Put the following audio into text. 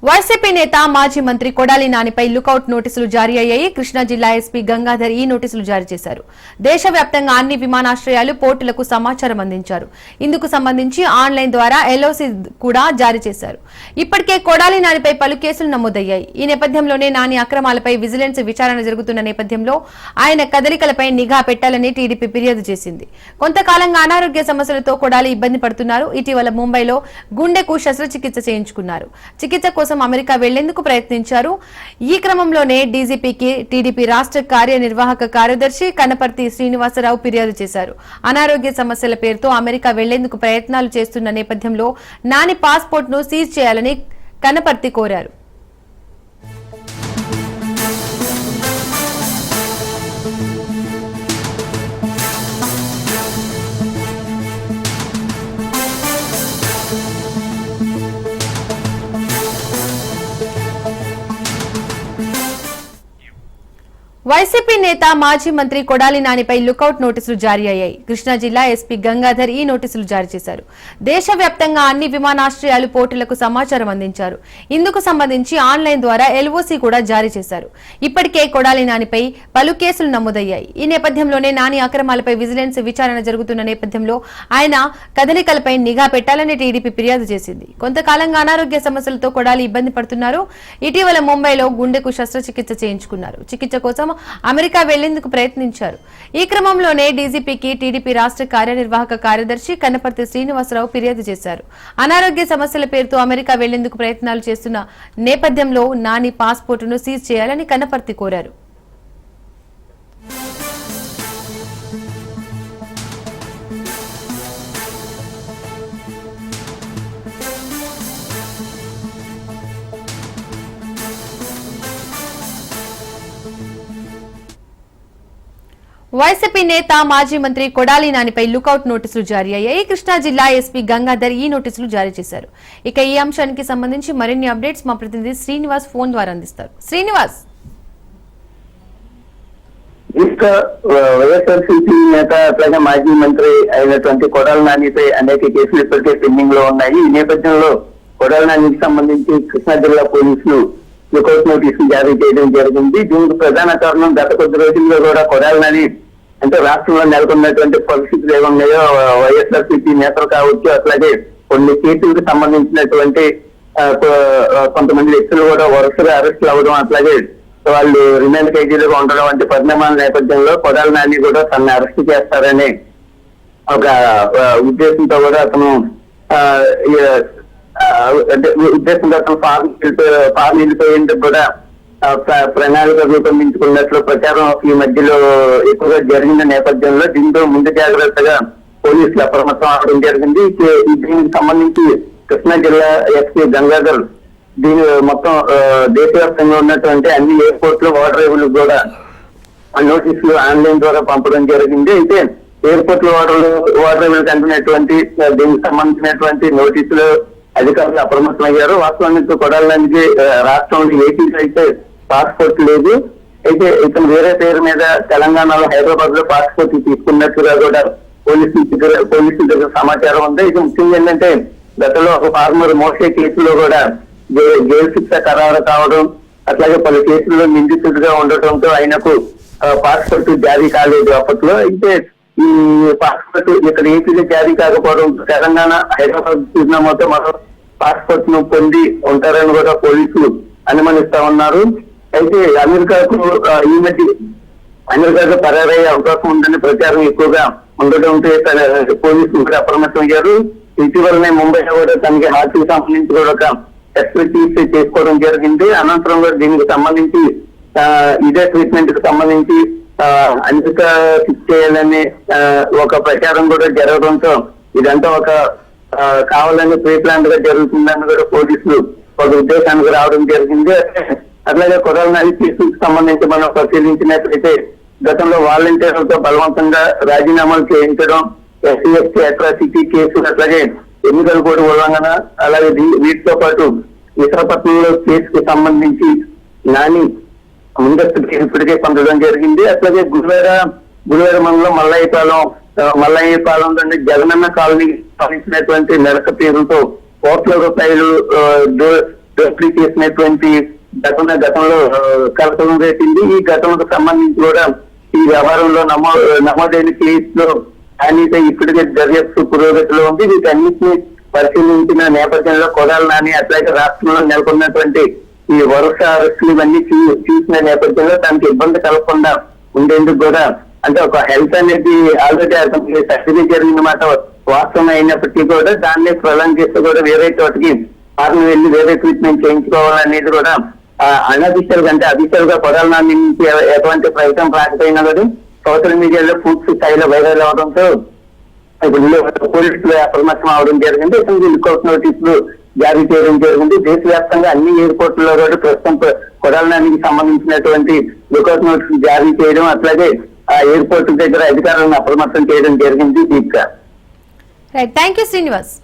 YCP నేత మాజీ మంత్రి కొడాలి నానిపై లుకౌట్ నోటీసులు జారీ అయ్యాయి. కృష్ణా జిల్లా ఎస్పీ గంగాధర్ ఈ నోటీసులు జారీ చేశారు. దేశవ్యాప్తంగా అన్ని విమానాశ్రయాలు పోర్టులకు సమాచారం అందించారు. ఇందుకు సంబంధించి ఆన్లైన్ ద్వారా ఎల్ఓసి కూడా జారీ చేశారు. ఇప్పటికే కొడాలి నానిపై పలు కేసులు నమోదయ్యాయి. ఈ నేపథ్యంలోనే నాని అక్రమాలపై విజిలెన్స్ విచారణ జరుగుతున్న నేపథ్యంలో ఆయన కదలికలపై నిఘా పెట్టాలని టీడీపీ ఫిర్యాదు చేసింది. కొంతకాలంగా అనారోగ్య సమస్యలతో కొడాలి ఇబ్బంది పడుతున్నారు. ఇటీవల ముంబైలో గుండెకు శస్త్రచికిత్స చేయించుకున్నారు. చికిత్స కోసం అమెరికా వెళ్లేందుకు ప్రయత్నించారు. ఈ క్రమంలోనే డీజీపీకి టీడీపీ రాష్ట్ర కార్యనిర్వాహక కార్యదర్శి కనపర్తి శ్రీనివాసరావు ఫిర్యాదు చేశారు. అనారోగ్య సమస్యల పేరుతో అమెరికా వెళ్లేందుకు ప్రయత్నాలు చేస్తున్న నేపథ్యంలో నాని పాస్పోర్ట్ ను సీజ్ చేయాలని కనపర్తి కోరారు. వైసీపీ నేత మాజీ మంత్రి కొడాలి నానిపై లుకౌట్ నోటీసులు జారీ అయ్యాయి. కృష్ణా జిల్లా ఎస్పీ గంగాధర్ ఈ నోటీసులు జారీ చేశారు. దేశవ్యాప్తంగా అన్ని విమానాశ్రయాలు పోర్టులకు సమాచారం అందించారు. ఇందుకు సంబంధించి ఆన్లైన్ ద్వారా ఎల్ఓసి కూడా జారీ చేశారు. ఇప్పటికే కొడాలి నానిపై పలు కేసులు నమోదయ్యాయి. ఈ నేపథ్యంలోనే నాని అక్రమాలపై విజిలెన్స్ విచారణ జరుగుతున్న నేపథ్యంలో ఆయన కదలికలపై నిఘా పెట్టాలని టీడీపీ ఫిర్యాదు చేసింది. కొంతకాలంగా అనారోగ్య సమస్యలతో కొడాలి ఇబ్బంది పడుతున్నారు. ఇటీవల ముంబైలో గుండెకు శస్త్రచికిత్స చేయించుకున్నారు. చికిత్స కోసం అమెరికా వెళ్లేందుకు ప్రయత్నించారు. ఈ క్రమంలోనే డీజీపీకి టీడీపీ రాష్ట్ర కార్యనిర్వాహక కార్యదర్శి కనపర్తి శ్రీనివాసరావు ఫిర్యాదు చేశారు. అనారోగ్య సమస్యల పేరుతో అమెరికా వెళ్లేందుకు ప్రయత్నాలు చేస్తున్న నేపథ్యంలో నాని పాస్పోర్టును సీజ్ చేయాలని కనపర్తి కోరారు. వైసీపీ నేత మాజీ మంత్రి కొడాలి నానిపై లుకౌట్ నోటీసులు జారీ అయ్యాయి. కృష్ణా జిల్లా ఎస్పీ గంగాధర్ ఈ నోటీసులు జారీ చేశారు. ఇక ఈ అంశానికి సంబంధించి మరిన్ని అప్డేట్స్ మా ప్రతినిధి శ్రీనివాస్ ఫోన్ ద్వారా అందిస్తారు. శ్రీనివాస్, వైఎస్ఆర్సీపీ నేత అట్లాగే మాజీ మంత్రి అయినటువంటి కొడాలి నానిపై అనేక కేసులు ఇప్పటికే పెండింగ్ లో ఉన్నాయి. ఈ నేపథ్యంలో కొడాలి నానికి సంబంధించి కృష్ణా జిల్లా పోలీసులు లుకౌట్ నోటీసులు జారీ చేయడం జరిగింది. దీనికి ప్రధాన కారణం గత కొద్ది రోజుల్లో కూడా కొడాలి నాని అంటే రాష్ట్రంలో నెలకొన్నటువంటి పరిస్థితులు ఏమున్నాయో వైఎస్ఆర్సీపీ నేతలు కావచ్చు, అట్లాగే కొన్ని కేసులకు సంబంధించినటువంటి కొంతమంది వ్యక్తులు కూడా వరుసగా అరెస్టులు అవ్వడం, అట్లాగే వాళ్ళు రిమాండ్ ఖైదీలుగా ఉండడం వంటి పరిణామాల నేపథ్యంలో కొడాలి నాని కూడా తనని అరెస్ట్ చేస్తారనే ఒక ఉద్దేశంతో కూడా అతను ఉద్దేశంతో అతను ఫామ్ వెళ్ళిపోయేందుకు కూడా ప్రణాళిక రూపొందించుకున్నట్లు ప్రచారం ఈ మధ్యలో ఎక్కువగా జరిగిన నేపథ్యంలో దీంతో ముందు జాగ్రత్తగా పోలీసులు అప్రమత్తం అవడం జరిగింది. దీనికి సంబంధించి కృష్ణా జిల్లా ఎస్పీ గంగాధర్ దీని మొత్తం దేశవ్యాప్తంగా ఉన్నటువంటి అన్ని ఎయిర్పోర్ట్ లో ఓడరేవులకు కూడా నోటీసులు ఆన్లైన్ ద్వారా పంపడం జరిగింది. అయితే ఎయిర్పోర్ట్ లో ఓడరేవులకు అందినటువంటి దీనికి సంబంధించినటువంటి నోటీసులు అధికారులు అప్రమత్తమయ్యారు. వాస్తవానికి కొడాలి నానికి రాష్ట్రంలో ఏపీలో అయితే పాస్పోర్ట్ లేదు. అయితే ఇతను వేరే పేరు మీద తెలంగాణలో హైదరాబాద్ లో పాస్పోర్ట్ తీసుకున్నట్టుగా కూడా పోలీసుల దగ్గర సమాచారం ఉంది. ఇది ముఖ్యంగా ఏంటంటే గతంలో ఒక ఫార్మర్ మోసే కేసులో కూడా జైలు శిక్ష ఖరారు కావడం, అట్లాగే పలు కేసుల్లో నిందితుడిగా ఉండటంతో ఆయనకు పాస్పోర్ట్ జారీ కాలేదు అప్పట్లో. అయితే ఈ పాస్పోర్ట్ ఇక్కడ ఏపీలో జారీ కాకపోవడం తెలంగాణ హైదరాబాద్ చిరునామాతో మరో పాస్పోర్ట్ ను పొంది ఉంటారని కూడా పోలీసులు అనుమానిస్తా ఉన్నారు. అయితే అమెరికాకు ఈ మధ్య అమెరికాకు పరారయ్యే అవకాశం ఉందని ప్రచారం ఎక్కువగా ఉండడంతో పోలీసులు ఇక్కడ అప్రమత్తమయ్యారు. ఇటీవలనే ముంబైలో కూడా తనకి హార్ట్ కి సంబంధించి కూడా ఒక ఎక్స్పర్టీస్ చేసుకోవడం జరిగింది. అనంతరం కూడా దీనికి సంబంధించి ఇదే ట్రీట్మెంట్ కి సంబంధించి అమెరికా ఫిక్స్ చేయాలని ఒక ప్రచారం కూడా జరగడంతో ఇదంతా ఒక కావాలని ప్రీ ప్లాన్ గా జరుగుతుందని కూడా పోలీసులు ఒక ఉద్దేశానికి రావడం జరిగింది. అట్లాగే కొడాలి నాని కేసుకు సంబంధించి మనం పరిశీలించినట్లయితే గతంలో వాలంటీర్లతో బలవంతంగా రాజీనామాలు చేయించడం, ఎస్సీ ఎస్టీ అట్రాసిటీ కేసు, అట్లాగే ఎన్నికల కోడ్ ఉల్లంఘన, అలాగే వీటితో పాటు విశాఖపట్నంలో కేసుకు సంబంధించి నాని ముందస్తు ఇప్పటికే పొందడం జరిగింది. అట్లాగే గుడివేర మండలం మల్లయ్యపాలెం నుండి జగనన్న కాలనీ సాధించినటువంటి మెరక పేరుతో కోట్ల రూపాయలు దోపిడీ చేసినటువంటి గతంలో కలకలం రేపింది. ఈ ఘటనకు సంబంధించి కూడా ఈ వ్యవహారంలో నమోదైన కేసులో అన్నిటి ఇప్పటికే దర్యాప్తు పురోగతిలో ఉంది. వీటన్నిటిని పరిశీలించిన నేపథ్యంలో కొడాలి నాని అట్లాగే రాష్ట్రంలో నెలకొన్నటువంటి ఈ వరుస అరెస్టులు ఇవన్నీ చూసిన నేపథ్యంలో తనకి ఇబ్బంది కలగకుండా ఉండేందుకు కూడా అంటే ఒక హెల్త్ అనేది ఆల్రెడీ అతనికి సర్జరీ జరిగిన మాట వాస్తవం అయినప్పటికీ కూడా దాన్ని ప్రొలాంగ్ చేస్తే కూడా వేరే చోటికి వారిని వెళ్ళి వేరే ట్రీట్మెంట్ చేయించుకోవాలనేది కూడా అన్అఫీషియల్ గా అంటే అఫీషియల్ గా కొడాలి నాని నుంచి ఎటువంటి ప్రయత్నం రాకపోయినా కూడా సోషల్ మీడియాలో పూర్తి స్థాయిలో వైరల్ అవడంతో ఇప్పుడు పోలీసులు అప్రమత్తం అవడం జరిగింది. ఇతనికి లుకౌట్ నోటీసులు జారీ చేయడం జరిగింది. దేశవ్యాప్తంగా అన్ని ఎయిర్పోర్టుల్లో కూడా ప్రస్తుతం కొడాలి నానికి సంబంధించినటువంటి లుకౌట్ నోటీసులు జారీ చేయడం అట్లాగే ఆ ఎయిర్పోర్ట్ దగ్గర అధికారులను అప్రమత్తం చేయడం జరిగింది. Deepika. Right, thank you Srinivas.